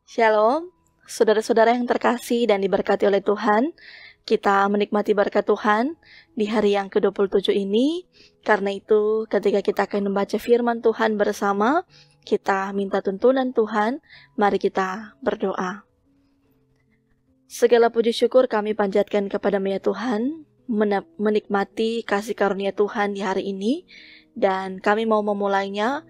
Shalom, saudara-saudara yang terkasih dan diberkati oleh Tuhan. Kita menikmati berkat Tuhan di hari yang ke-27 ini. Karena itu, ketika kita akan membaca firman Tuhan bersama, kita minta tuntunan Tuhan. Mari kita berdoa. Segala puji syukur kami panjatkan kepada-Mu ya Tuhan, menikmati kasih karunia Tuhan di hari ini, dan kami mau memulainya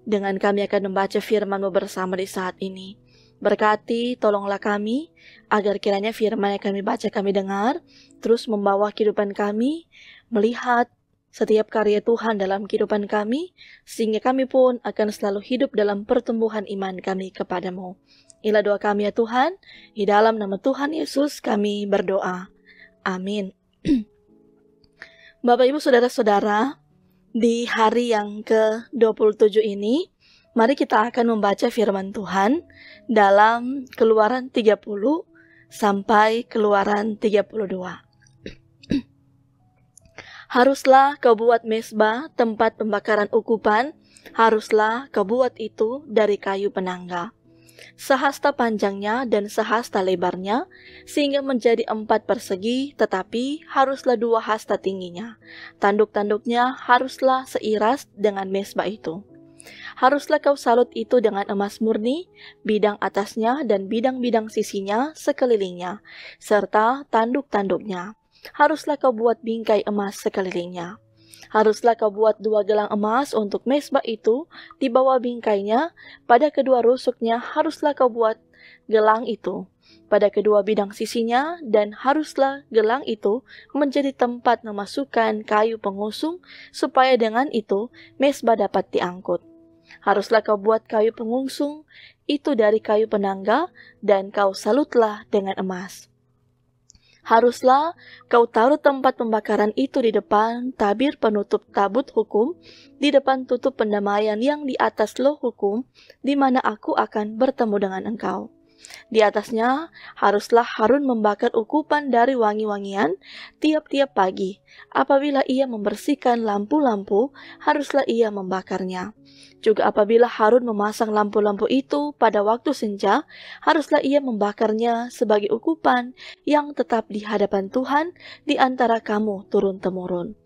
dengan kami akan membaca firman-Mu bersama di saat ini. Berkati, tolonglah kami, agar kiranya firman yang kami baca, kami dengar, terus membawa kehidupan kami, melihat setiap karya Tuhan dalam kehidupan kami, sehingga kami pun akan selalu hidup dalam pertumbuhan iman kami kepada-Mu. Inilah doa kami ya Tuhan, di dalam nama Tuhan Yesus kami berdoa. Amin. Bapak Ibu Saudara-saudara, di hari yang ke-27 ini, mari kita akan membaca firman Tuhan dalam Keluaran 30 sampai Keluaran 32. Haruslah kau buat mezbah tempat pembakaran ukupan, haruslah kau buat itu dari kayu penangga. Sehasta panjangnya dan sehasta lebarnya, sehingga menjadi 4 persegi, tetapi haruslah 2 hasta tingginya. Tanduk-tanduknya haruslah seiras dengan mezbah itu. Haruslah kau salut itu dengan emas murni, bidang atasnya dan bidang-bidang sisinya sekelilingnya, serta tanduk-tanduknya. Haruslah kau buat bingkai emas sekelilingnya. Haruslah kau buat 2 gelang emas untuk mezbah itu di bawah bingkainya, pada kedua rusuknya haruslah kau buat gelang itu, pada kedua bidang sisinya, dan haruslah gelang itu menjadi tempat memasukkan kayu pengusung, supaya dengan itu mezbah dapat diangkut. Haruslah kau buat kayu pengusung itu dari kayu penangga, dan kau salutlah dengan emas. Haruslah kau taruh tempat pembakaran itu di depan tabir penutup tabut hukum, di depan tutup pendamaian yang di atas loh hukum, di mana aku akan bertemu dengan engkau. Di atasnya haruslah Harun membakar ukupan dari wangi-wangian tiap-tiap pagi. Apabila ia membersihkan lampu-lampu, haruslah ia membakarnya. Juga apabila Harun memasang lampu-lampu itu pada waktu senja, haruslah ia membakarnya sebagai ukupan yang tetap di hadapan Tuhan di antara kamu turun-temurun.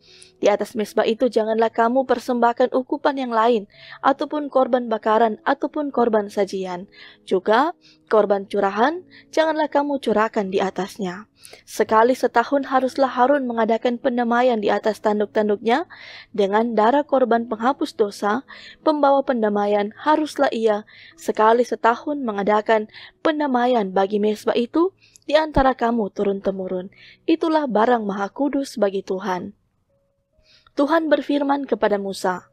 Di atas mezbah itu janganlah kamu persembahkan ukupan yang lain, ataupun korban bakaran, ataupun korban sajian. Juga korban curahan, janganlah kamu curahkan di atasnya. Sekali setahun haruslah Harun mengadakan pendamaian di atas tanduk-tanduknya dengan darah korban penghapus dosa. Pembawa pendamaian haruslah ia sekali setahun mengadakan pendamaian bagi mezbah itu di antara kamu turun-temurun. Itulah barang maha kudus bagi Tuhan. Tuhan berfirman kepada Musa,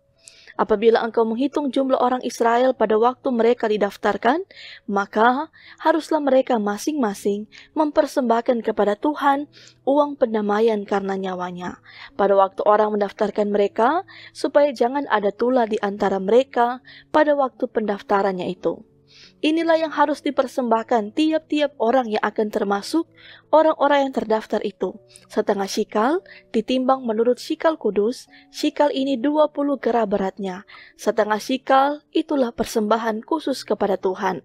apabila engkau menghitung jumlah orang Israel pada waktu mereka didaftarkan, maka haruslah mereka masing-masing mempersembahkan kepada Tuhan uang pendamaian karena nyawanya. Pada waktu orang mendaftarkan mereka, supaya jangan ada tulah di antara mereka pada waktu pendaftarannya itu. Inilah yang harus dipersembahkan tiap-tiap orang yang akan termasuk orang-orang yang terdaftar itu. Setengah shikal ditimbang menurut shikal kudus, shikal ini 20 gera beratnya. Setengah shikal itulah persembahan khusus kepada Tuhan.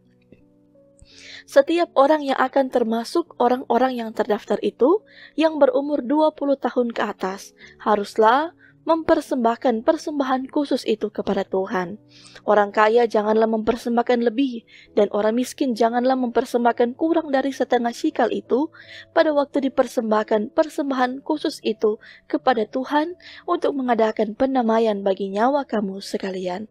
Setiap orang yang akan termasuk orang-orang yang terdaftar itu, yang berumur 20 tahun ke atas, haruslah mempersembahkan persembahan khusus itu kepada Tuhan. Orang kaya janganlah mempersembahkan lebih, dan orang miskin janganlah mempersembahkan kurang dari setengah shikal itu pada waktu dipersembahkan persembahan khusus itu kepada Tuhan untuk mengadakan pendamaian bagi nyawa kamu sekalian.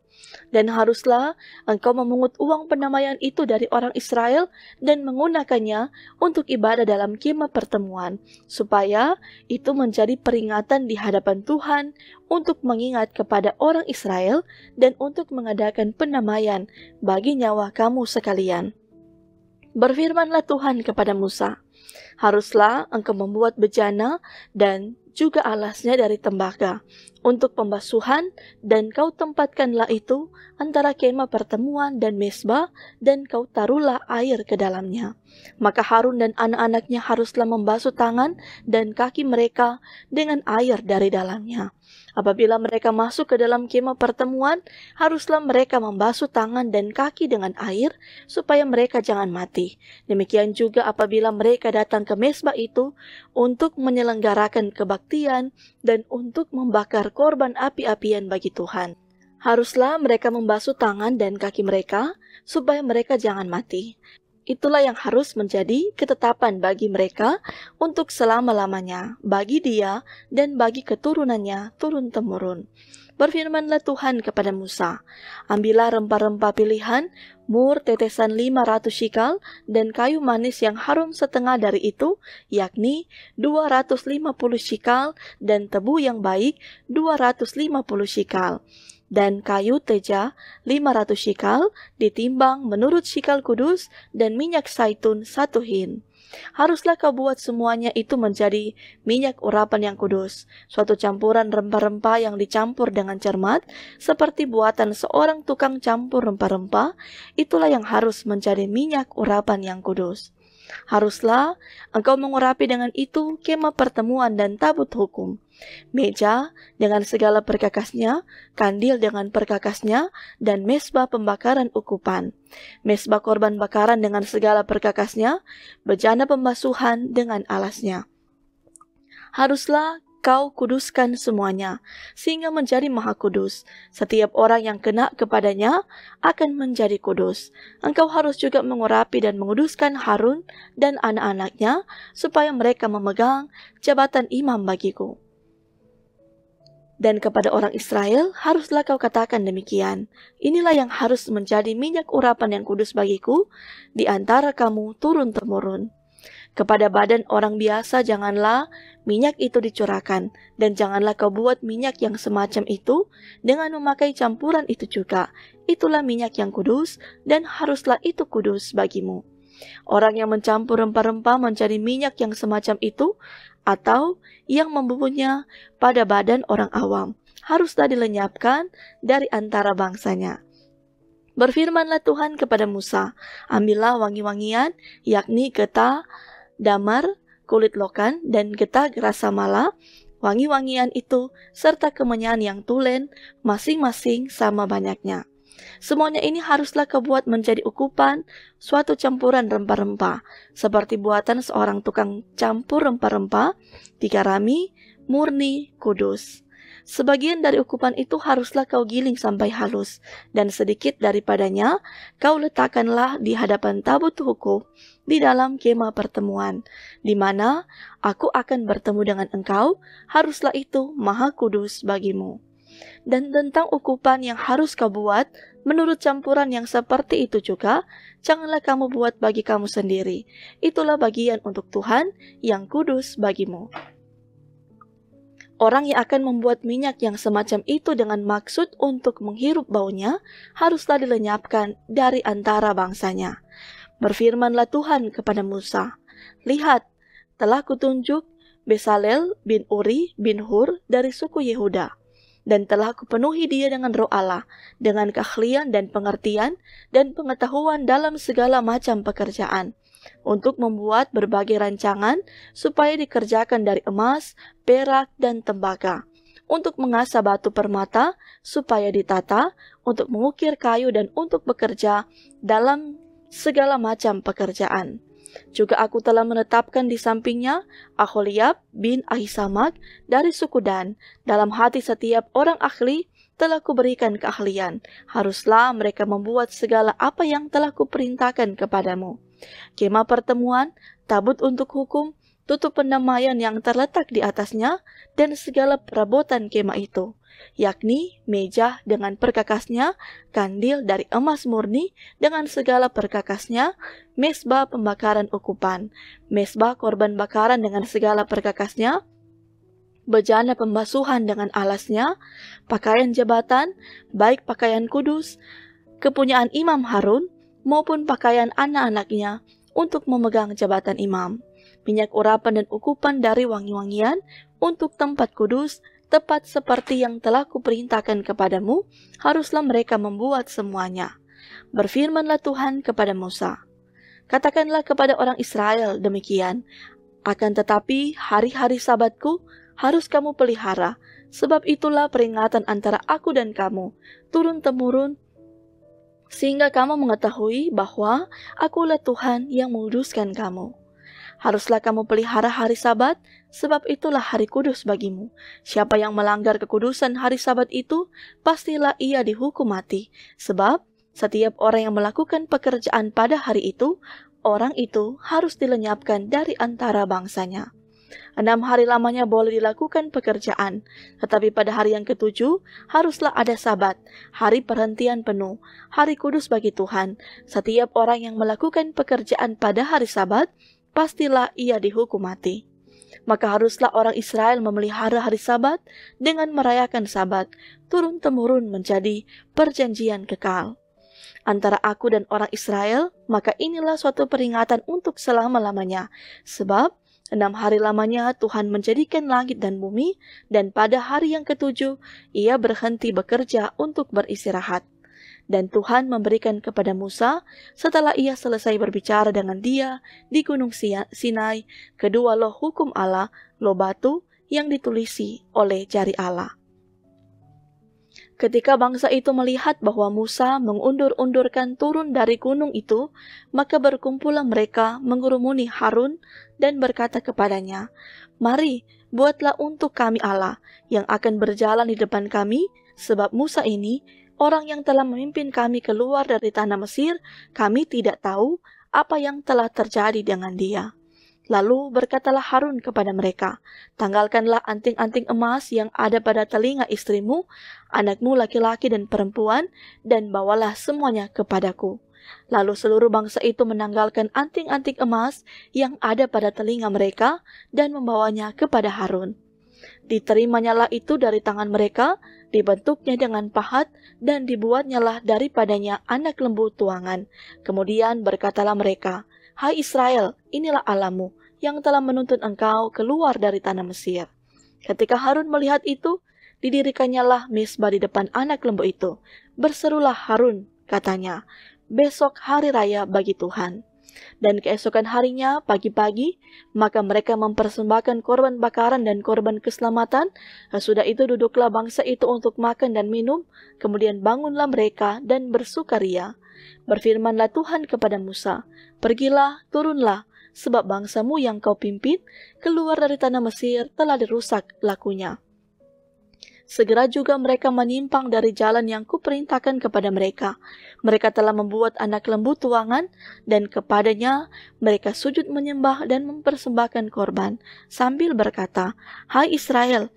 Dan haruslah engkau memungut uang pendamaian itu dari orang Israel dan menggunakannya untuk ibadah dalam kemah pertemuan, supaya itu menjadi peringatan di hadapan Tuhan untuk mengingat kepada orang Israel dan untuk mengadakan pendamaian bagi nyawa kamu sekalian. Berfirmanlah Tuhan kepada Musa, haruslah engkau membuat bejana dan juga alasnya dari tembaga. untuk pembasuhan, dan kau tempatkanlah itu antara kemah pertemuan dan mezbah, dan kau taruhlah air ke dalamnya. Maka Harun dan anak-anaknya haruslah membasuh tangan dan kaki mereka dengan air dari dalamnya. Apabila mereka masuk ke dalam kemah pertemuan, haruslah mereka membasuh tangan dan kaki dengan air, supaya mereka jangan mati. Demikian juga apabila mereka datang ke mezbah itu untuk menyelenggarakan kebaktian dan untuk membakar korban api-apian bagi Tuhan. Haruslah mereka membasuh tangan dan kaki mereka, supaya mereka jangan mati. Itulah yang harus menjadi ketetapan bagi mereka untuk selama-lamanya, bagi dia dan bagi keturunannya turun-temurun. Berfirmanlah Tuhan kepada Musa, ambillah rempah-rempah pilihan, mur tetesan 500 shikal, dan kayu manis yang harum setengah dari itu, yakni 250 shikal, dan tebu yang baik 250 shikal. Dan kayu teja 500 shikal ditimbang menurut shikal kudus, dan minyak zaitun 1 hin. Haruslah kau buat semuanya itu menjadi minyak urapan yang kudus, suatu campuran rempah-rempah yang dicampur dengan cermat, seperti buatan seorang tukang campur rempah-rempah. Itulah yang harus menjadi minyak urapan yang kudus. Haruslah engkau mengurapi dengan itu kemah pertemuan dan tabut hukum, meja dengan segala perkakasnya, kandil dengan perkakasnya, dan mezbah pembakaran ukupan, mezbah korban bakaran dengan segala perkakasnya, bejana pembasuhan dengan alasnya. Haruslah kau kuduskan semuanya, sehingga menjadi maha kudus. Setiap orang yang kena kepadanya akan menjadi kudus. Engkau harus juga mengurapi dan menguduskan Harun dan anak-anaknya, supaya mereka memegang jabatan imam bagiku. Dan kepada orang Israel haruslah kau katakan demikian, inilah yang harus menjadi minyak urapan yang kudus bagiku di antara kamu turun-temurun. Kepada badan orang biasa janganlah minyak itu dicurahkan, dan janganlah kau buat minyak yang semacam itu dengan memakai campuran itu juga. Itulah minyak yang kudus, dan haruslah itu kudus bagimu. Orang yang mencampur rempah-rempah menjadi minyak yang semacam itu, atau yang membubuhnya pada badan orang awam, haruslah dilenyapkan dari antara bangsanya. Berfirmanlah Tuhan kepada Musa, ambillah wangi-wangian, yakni getah, damar, kulit lokan, dan getah gerasamala, wangi-wangian itu, serta kemenyan yang tulen, masing-masing sama banyaknya. Semuanya ini haruslah kau buat menjadi ukupan, suatu campuran rempah-rempah, seperti buatan seorang tukang campur rempah-rempah, digarami, murni, kudus. Sebagian dari ukupan itu haruslah kau giling sampai halus, dan sedikit daripadanya kau letakkanlah di hadapan tabut hukum di dalam kemah pertemuan, di mana aku akan bertemu dengan engkau. Haruslah itu maha kudus bagimu. Dan tentang ukupan yang harus kau buat menurut campuran yang seperti itu juga, janganlah kamu buat bagi kamu sendiri. Itulah bagian untuk Tuhan yang kudus bagimu. Orang yang akan membuat minyak yang semacam itu dengan maksud untuk menghirup baunya, haruslah dilenyapkan dari antara bangsanya. Berfirmanlah Tuhan kepada Musa, lihat, telah kutunjuk Besalel bin Uri bin Hur dari suku Yehuda, dan telah kupenuhi dia dengan roh Allah, dengan keahlian dan pengertian dan pengetahuan dalam segala macam pekerjaan, untuk membuat berbagai rancangan supaya dikerjakan dari emas, perak, dan tembaga, untuk mengasah batu permata supaya ditata, untuk mengukir kayu, dan untuk bekerja dalam segala macam pekerjaan. Juga aku telah menetapkan di sampingnya Aholiab bin Ahisamak dari suku Dan. Dalam hati setiap orang ahli telah kuberikan keahlian. Haruslah mereka membuat segala apa yang telah kuperintahkan kepadamu. Kemah pertemuan, tabut untuk hukum, tutup pendamaian yang terletak di atasnya, dan segala perabotan kemah itu, yakni meja dengan perkakasnya, kandil dari emas murni dengan segala perkakasnya, mezbah pembakaran ukupan, mezbah korban bakaran dengan segala perkakasnya, bejana pembasuhan dengan alasnya, pakaian jabatan, baik pakaian kudus, kepunyaan Imam Harun, maupun pakaian anak-anaknya untuk memegang jabatan imam, minyak urapan dan ukupan dari wangi-wangian untuk tempat kudus, tepat seperti yang telah kuperintahkan kepadamu, haruslah mereka membuat semuanya. Berfirmanlah Tuhan kepada Musa, katakanlah kepada orang Israel demikian, akan tetapi hari-hari Sabatku harus kamu pelihara, sebab itulah peringatan antara aku dan kamu, turun-temurun, sehingga kamu mengetahui bahwa akulah Tuhan yang menguduskan kamu. Haruslah kamu pelihara hari Sabat, sebab itulah hari kudus bagimu. Siapa yang melanggar kekudusan hari Sabat itu, pastilah ia dihukum mati. Sebab setiap orang yang melakukan pekerjaan pada hari itu, orang itu harus dilenyapkan dari antara bangsanya. 6 hari lamanya boleh dilakukan pekerjaan, tetapi pada hari yang ke-7 haruslah ada Sabat, hari perhentian penuh, hari kudus bagi Tuhan. Setiap orang yang melakukan pekerjaan pada hari Sabat, pastilah ia dihukum mati. Maka haruslah orang Israel memelihara hari Sabat dengan merayakan Sabat, turun-temurun menjadi perjanjian kekal antara aku dan orang Israel. Maka inilah suatu peringatan untuk selama-lamanya, sebab 6 hari lamanya Tuhan menjadikan langit dan bumi, dan pada hari yang ke-7 ia berhenti bekerja untuk beristirahat. Dan Tuhan memberikan kepada Musa, setelah ia selesai berbicara dengan dia di Gunung Sinai, kedua loh hukum Allah, loh batu yang ditulisi oleh jari Allah. Ketika bangsa itu melihat bahwa Musa mengundur-undurkan turun dari gunung itu, maka berkumpullah mereka mengurumuni Harun dan berkata kepadanya, "Mari, buatlah untuk kami Allah yang akan berjalan di depan kami, sebab Musa ini, orang yang telah memimpin kami keluar dari tanah Mesir, kami tidak tahu apa yang telah terjadi dengan dia." Lalu berkatalah Harun kepada mereka, "Tanggalkanlah anting-anting emas yang ada pada telinga istrimu, anakmu laki-laki dan perempuan, dan bawalah semuanya kepadaku." Lalu seluruh bangsa itu menanggalkan anting-anting emas yang ada pada telinga mereka dan membawanya kepada Harun. Diterimanya itu dari tangan mereka, dibentuknya dengan pahat, dan dibuatnyalah daripadanya anak lembu tuangan. Kemudian berkatalah mereka, "Hai Israel, inilah Allahmu yang telah menuntun engkau keluar dari tanah Mesir." Ketika Harun melihat itu, didirikannya mezbah di depan anak lembu itu. Berserulah Harun, katanya, "Besok hari raya bagi Tuhan." Dan keesokan harinya, pagi-pagi, maka mereka mempersembahkan korban bakaran dan korban keselamatan. Sesudah itu duduklah bangsa itu untuk makan dan minum, kemudian bangunlah mereka dan bersukaria. Berfirmanlah Tuhan kepada Musa, "Pergilah, turunlah, sebab bangsamu yang kau pimpin keluar dari tanah Mesir telah dirusak lakunya." Segera juga mereka menyimpang dari jalan yang kuperintahkan kepada mereka. Mereka telah membuat anak lembu tuangan, dan kepadanya mereka sujud menyembah dan mempersembahkan korban, sambil berkata, "Hai Israel,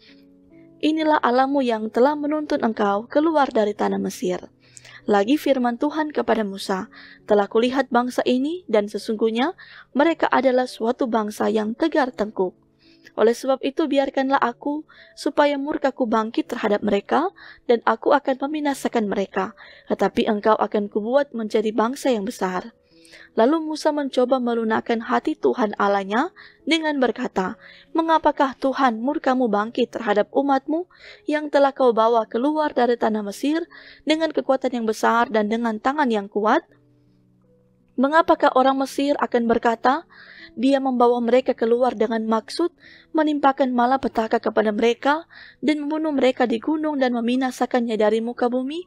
inilah Allahmu yang telah menuntun engkau keluar dari tanah Mesir." Lagi firman Tuhan kepada Musa, "Telah kulihat bangsa ini, dan sesungguhnya mereka adalah suatu bangsa yang tegar tengkuk. Oleh sebab itu biarkanlah aku, supaya murkaku bangkit terhadap mereka, dan aku akan membinasakan mereka, tetapi engkau akan kubuat menjadi bangsa yang besar." Lalu Musa mencoba melunakkan hati Tuhan Allahnya dengan berkata, "Mengapakah Tuhan murkamu bangkit terhadap umatmu yang telah kau bawa keluar dari tanah Mesir dengan kekuatan yang besar dan dengan tangan yang kuat? Mengapakah orang Mesir akan berkata, Dia membawa mereka keluar dengan maksud menimpakan malapetaka kepada mereka dan membunuh mereka di gunung dan membinasakannya dari muka bumi?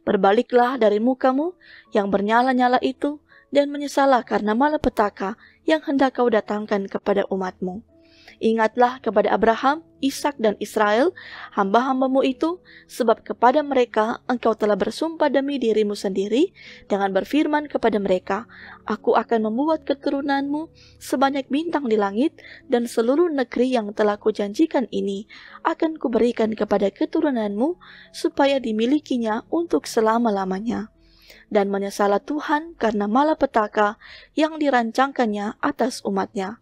Berbaliklah dari mukamu yang bernyala-nyala itu dan menyesallah karena malapetaka yang hendak kau datangkan kepada umatmu. Ingatlah kepada Abraham, Ishak dan Israel, hamba-hambamu itu, sebab kepada mereka engkau telah bersumpah demi dirimu sendiri dengan berfirman kepada mereka, Aku akan membuat keturunanmu sebanyak bintang di langit, dan seluruh negeri yang telah kujanjikan ini akan kuberikan kepada keturunanmu supaya dimilikinya untuk selama-lamanya. Dan menyesalah Tuhan karena malapetaka yang dirancangkannya atas umatnya.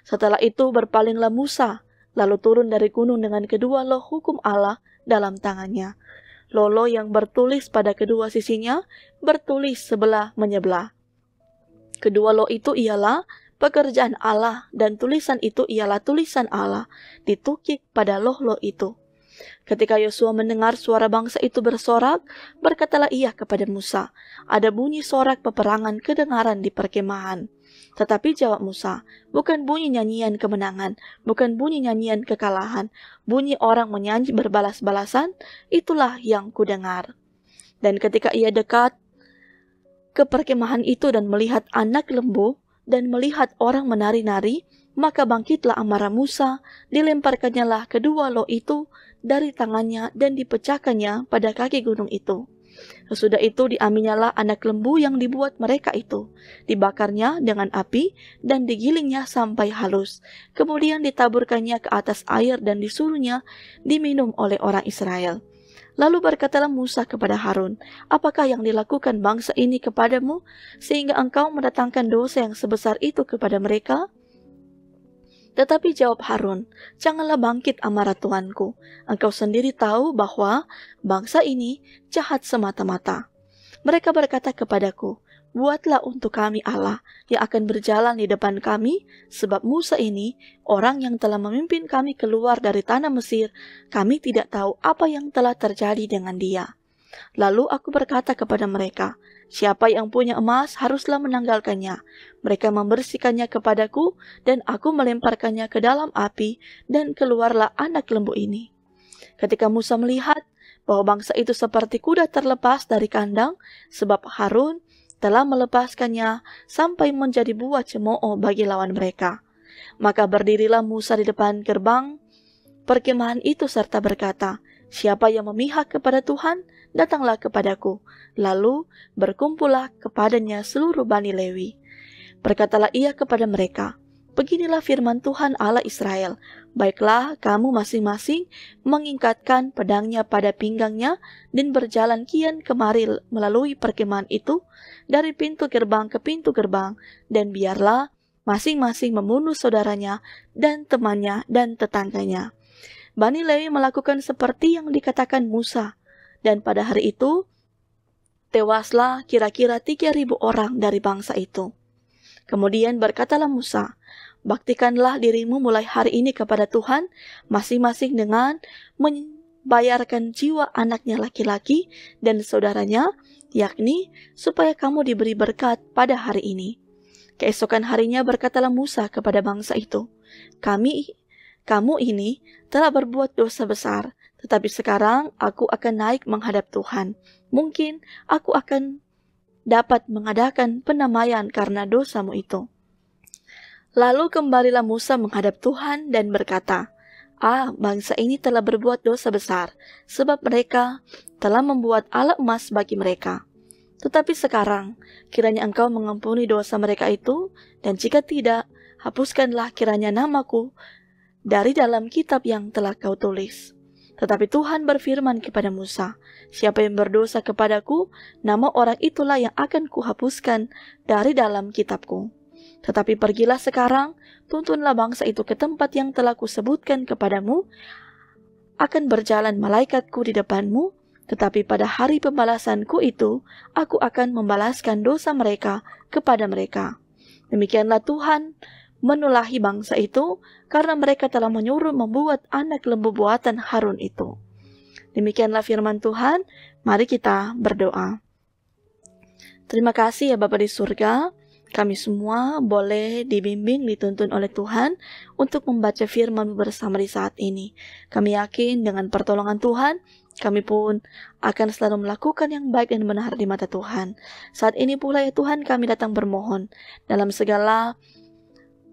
Setelah itu berpalinglah Musa, lalu turun dari gunung dengan kedua loh hukum Allah dalam tangannya. Loh yang bertulis pada kedua sisinya, bertulis sebelah menyebelah. Kedua loh itu ialah pekerjaan Allah, dan tulisan itu ialah tulisan Allah, ditukik pada loh itu. Ketika Yosua mendengar suara bangsa itu bersorak, berkatalah ia kepada Musa, "Ada bunyi sorak peperangan kedengaran di perkemahan." Tetapi jawab Musa, "Bukan bunyi nyanyian kemenangan, bukan bunyi nyanyian kekalahan, bunyi orang menyanyi berbalas-balasan, itulah yang kudengar." Dan ketika ia dekat ke perkemahan itu dan melihat anak lembu dan melihat orang menari-nari, maka bangkitlah amarah Musa, dilemparkannya lah kedua loh itu dari tangannya dan dipecahkannya pada kaki gunung itu. Sesudah itu diambilnyalah anak lembu yang dibuat mereka itu, dibakarnya dengan api dan digilingnya sampai halus. Kemudian ditaburkannya ke atas air dan disuruhnya diminum oleh orang Israel. Lalu berkatalah Musa kepada Harun, "Apakah yang dilakukan bangsa ini kepadamu, sehingga engkau mendatangkan dosa yang sebesar itu kepada mereka?" Tetapi jawab Harun, "Janganlah bangkit amarah Tuanku. Engkau sendiri tahu bahwa bangsa ini jahat semata-mata. Mereka berkata kepadaku, 'Buatlah untuk kami Allah yang akan berjalan di depan kami, sebab Musa ini, orang yang telah memimpin kami keluar dari tanah Mesir, kami tidak tahu apa yang telah terjadi dengan dia.' Lalu aku berkata kepada mereka, 'Siapa yang punya emas haruslah menanggalkannya.' Mereka membersihkannya kepadaku, dan aku melemparkannya ke dalam api, dan keluarlah anak lembu ini." Ketika Musa melihat bahwa bangsa itu seperti kuda terlepas dari kandang, sebab Harun telah melepaskannya sampai menjadi buah cemooh bagi lawan mereka, maka berdirilah Musa di depan gerbang perkemahan itu serta berkata, "Siapa yang memihak kepada Tuhan, datanglah kepadaku." Lalu berkumpullah kepadanya seluruh Bani Lewi. Berkatalah ia kepada mereka, "Beginilah firman Tuhan Allah Israel, baiklah kamu masing-masing mengikatkan pedangnya pada pinggangnya dan berjalan kian kemari melalui perkemahan itu dari pintu gerbang ke pintu gerbang, dan biarlah masing-masing membunuh saudaranya dan temannya dan tetangganya." Bani Lewi melakukan seperti yang dikatakan Musa, dan pada hari itu tewaslah kira-kira 3.000 orang dari bangsa itu. Kemudian berkatalah Musa, "Baktikanlah dirimu mulai hari ini kepada Tuhan, masing-masing dengan membayarkan jiwa anaknya laki-laki dan saudaranya, yakni supaya kamu diberi berkat pada hari ini." Keesokan harinya berkatalah Musa kepada bangsa itu, "Kamu ini telah berbuat dosa besar, tetapi sekarang aku akan naik menghadap Tuhan. Mungkin aku akan dapat mengadakan pendamaian karena dosamu itu." Lalu kembalilah Musa menghadap Tuhan dan berkata, "Bangsa ini telah berbuat dosa besar, sebab mereka telah membuat alat emas bagi mereka. Tetapi sekarang, kiranya engkau mengampuni dosa mereka itu, dan jika tidak, hapuskanlah kiranya namaku dari dalam kitab yang telah kau tulis." Tetapi Tuhan berfirman kepada Musa, "Siapa yang berdosa kepadaku, nama orang itulah yang akan kuhapuskan dari dalam kitabku. Tetapi pergilah sekarang, tuntunlah bangsa itu ke tempat yang telah kusebutkan kepadamu. Akan berjalan malaikatku di depanmu, tetapi pada hari pembalasanku itu, aku akan membalaskan dosa mereka kepada mereka." Demikianlah Tuhan menulahi bangsa itu, karena mereka telah menyuruh membuat anak lembu buatan Harun itu. Demikianlah firman Tuhan, mari kita berdoa. Terima kasih ya Bapa di surga, kami semua boleh dibimbing, dituntun oleh Tuhan untuk membaca firman bersama di saat ini. Kami yakin dengan pertolongan Tuhan, kami pun akan selalu melakukan yang baik dan benar di mata Tuhan. Saat ini pula ya Tuhan, kami datang bermohon dalam segala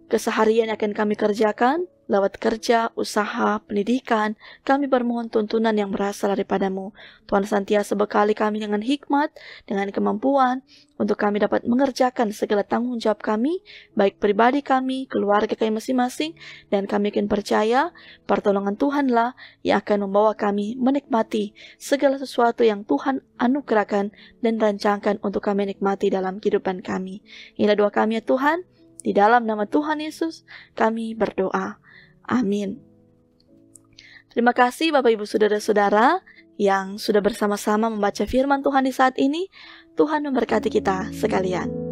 keseharian yang akan kami kerjakan, lewat kerja, usaha, pendidikan, kami bermohon tuntunan yang berasal daripadamu. Tuhan senantiasa bekali kami dengan hikmat, dengan kemampuan, untuk kami dapat mengerjakan segala tanggung jawab kami, baik pribadi kami, keluarga kami masing-masing, dan kami akan percaya, pertolongan Tuhanlah yang akan membawa kami menikmati segala sesuatu yang Tuhan anugerahkan dan rancangkan untuk kami nikmati dalam kehidupan kami. Inilah doa kami ya Tuhan, di dalam nama Tuhan Yesus, kami berdoa. Amin. Terima kasih Bapak Ibu Saudara-saudara yang sudah bersama-sama membaca firman Tuhan di saat ini. Tuhan memberkati kita sekalian.